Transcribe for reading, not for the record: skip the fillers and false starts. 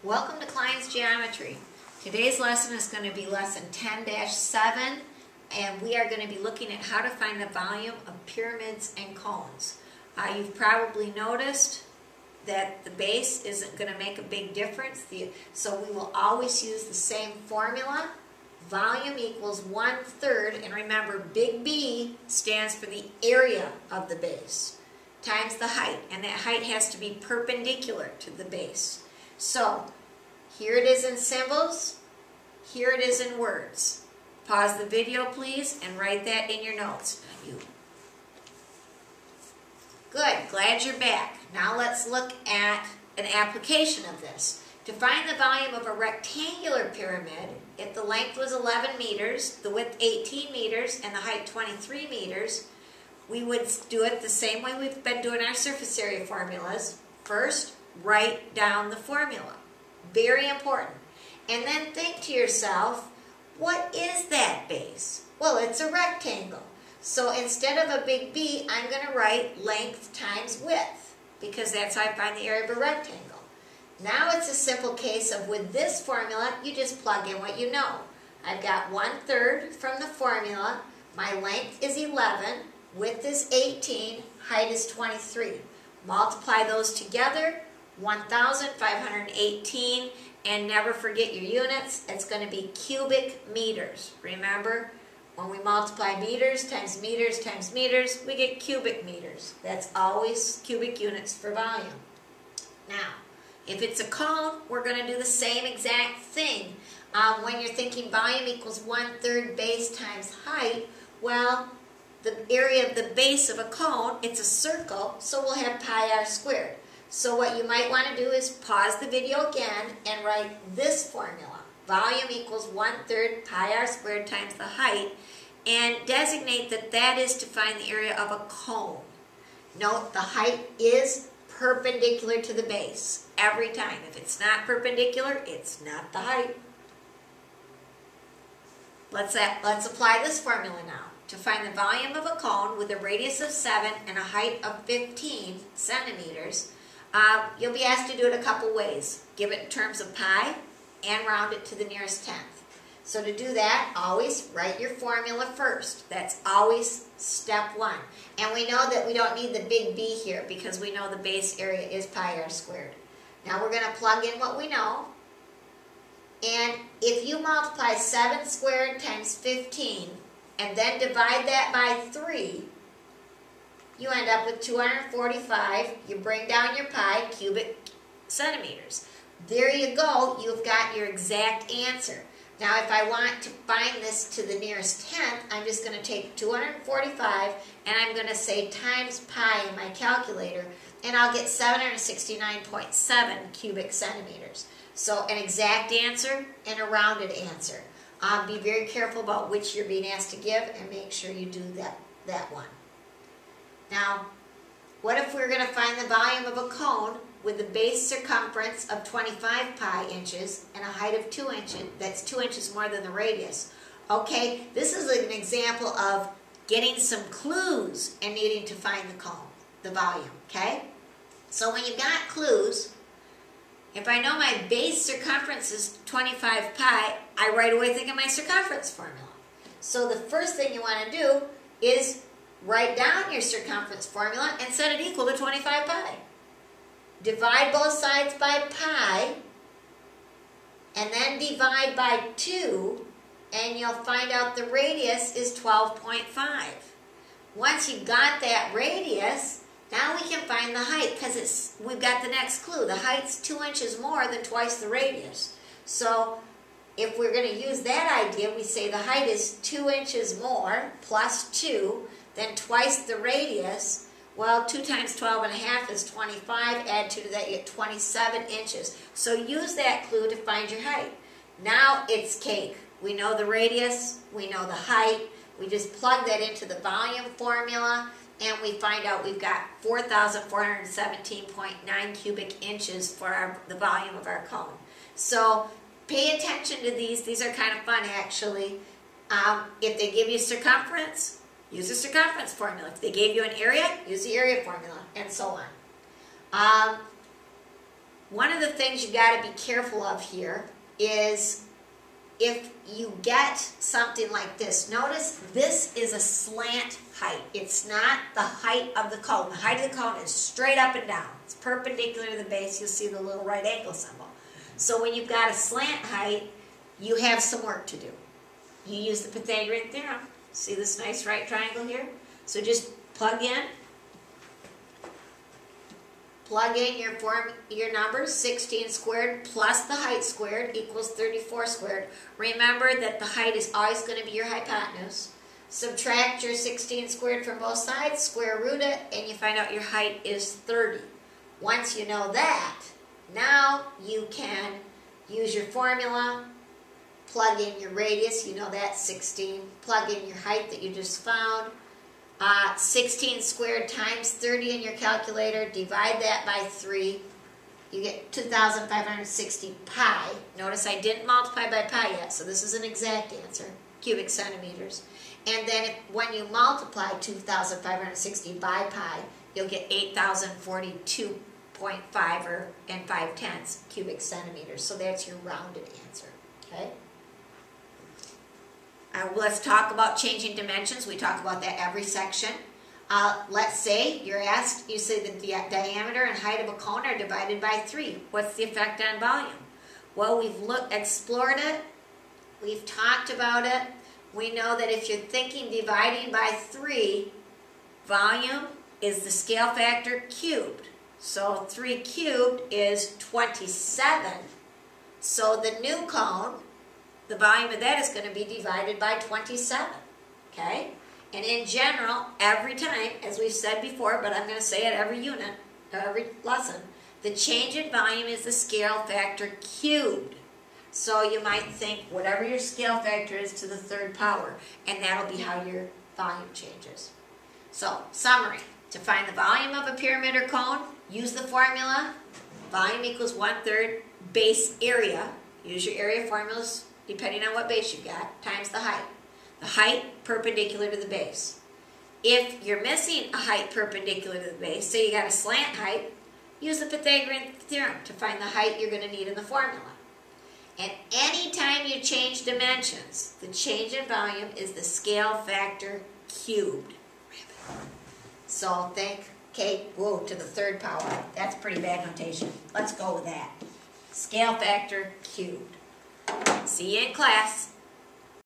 Welcome to Klein's Geometry. Today's lesson is going to be lesson 10-7, and we are going to be looking at how to find the volume of pyramids and cones. You've probably noticed that the base isn't going to make a big difference, so we will always use the same formula. Volume equals 1/3, and remember, big B stands for the area of the base times the height, and that height has to be perpendicular to the base. So, here it is in symbols, here it is in words. Pause the video, please, and write that in your notes. Good, glad you're back. Now let's look at an application of this. To find the volume of a rectangular pyramid, if the length was 11 meters, the width 18 meters, and the height 23 meters, we would do it the same way we've been doing our surface area formulas. First, write down the formula. Very important. And then think to yourself, what is that base? Well, it's a rectangle. So instead of a big B, I'm going to write length times width, because that's how I find the area of a rectangle. Now it's a simple case of, with this formula, you just plug in what you know. I've got 1/3 from the formula. My length is 11, width is 18, height is 23. Multiply those together, 1,518, and never forget your units. It's going to be cubic meters. Remember, when we multiply meters times meters times meters, we get cubic meters. That's always cubic units for volume. Now, if it's a cone, we're going to do the same exact thing. When you're thinking volume equals 1/3 base times height, well, the area of the base of a cone, it's a circle, so we'll have pi r squared. So what you might want to do is pause the video again and write this formula. Volume equals 1/3 pi r squared times the height, and designate that that is to find the area of a cone. Note the height is perpendicular to the base every time. If it's not perpendicular, it's not the height. Let's apply this formula now. To find the volume of a cone with a radius of 7 and a height of 15 centimeters, you'll be asked to do it a couple ways. Give it in terms of pi and round it to the nearest tenth. So to do that, always write your formula first. That's always step one. And we know that we don't need the big B here because we know the base area is pi r squared. Now we're going to plug in what we know. And if you multiply 7 squared times 15 and then divide that by 3, you end up with 245. You bring down your pi, cubic centimeters. There you go. You've got your exact answer. Now, if I want to find this to the nearest tenth, I'm just going to take 245 and I'm going to say times pi in my calculator, and I'll get 769.7 cubic centimeters. So an exact answer and a rounded answer. Be very careful about which you're being asked to give and make sure you do that one. Now, what if we're going to find the volume of a cone with a base circumference of 25 pi inches and a height of 2 inches, that's 2 inches more than the radius? Okay, this is an example of getting some clues and needing to find the cone, the volume, okay? So when you've got clues, if I know my base circumference is 25 pi, I right away think of my circumference formula. So the first thing you want to do is write down your circumference formula and set it equal to 25 pi. Divide both sides by pi, and then divide by 2, and you'll find out the radius is 12.5. Once you've got that radius, now we can find the height, because we've got the next clue. The height's 2 inches more than twice the radius. So if we're going to use that idea, we say the height is 2 inches more plus 2 than twice the radius. Well, 2 times 12.5 is 25. Add 2 to that, you get 27 inches. So use that clue to find your height. Now it's cake. We know the radius, we know the height. We just plug that into the volume formula, and we find out we've got 4,417.9 cubic inches for the volume of our cone. So pay attention to these. These are kind of fun, actually. If they give you circumference, use the circumference formula. If they gave you an area, use the area formula, and so on. one of the things you got to be careful of here is if you get something like this. Notice this is a slant height. It's not the height of the cone. The height of the cone is straight up and down. It's perpendicular to the base. You'll see the little right angle symbol. So when you've got a slant height, you have some work to do. You use the Pythagorean theorem. See this nice right triangle here? So just plug in your numbers. 16 squared plus the height squared equals 34 squared. Remember that the height is always going to be your hypotenuse. Subtract your 16 squared from both sides, square root it, and you find out your height is 30. Once you know that, now you can use your formula, plug in your radius, you know that's 16, plug in your height that you just found. 16 squared times 30 in your calculator, divide that by 3, you get 2,560 pi. Notice I didn't multiply by pi yet, so this is an exact answer, cubic centimeters. And then when you multiply 2,560 by pi, you'll get 8,042.5 and 5/10 cubic centimeters. So that's your rounded answer, okay? Let's talk about changing dimensions. We talk about that every section. Let's say you're asked, you say the diameter and height of a cone are divided by 3. What's the effect on volume? Well, we've explored it. We've talked about it. We know that if you're thinking dividing by 3, volume is the scale factor cubed. So 3 cubed is 27. So the new cone, the volume of that is going to be divided by 27, okay? And in general, every time, as we've said before, but I'm going to say it every unit, every lesson, the change in volume is the scale factor cubed. So you might think whatever your scale factor is to the 3rd power, and that'll be how your volume changes. So, summary. To find the volume of a pyramid or cone, use the formula. Volume equals 1/3 base area. Use your area formulas depending on what base you've got, times the height. The height perpendicular to the base. If you're missing a height perpendicular to the base, say you got a slant height, use the Pythagorean theorem to find the height you're going to need in the formula. And anytime you change dimensions, the change in volume is the scale factor cubed. So think, okay, whoa, to the 3rd power. That's pretty bad notation. Let's go with that. Scale factor cubed. See you in class.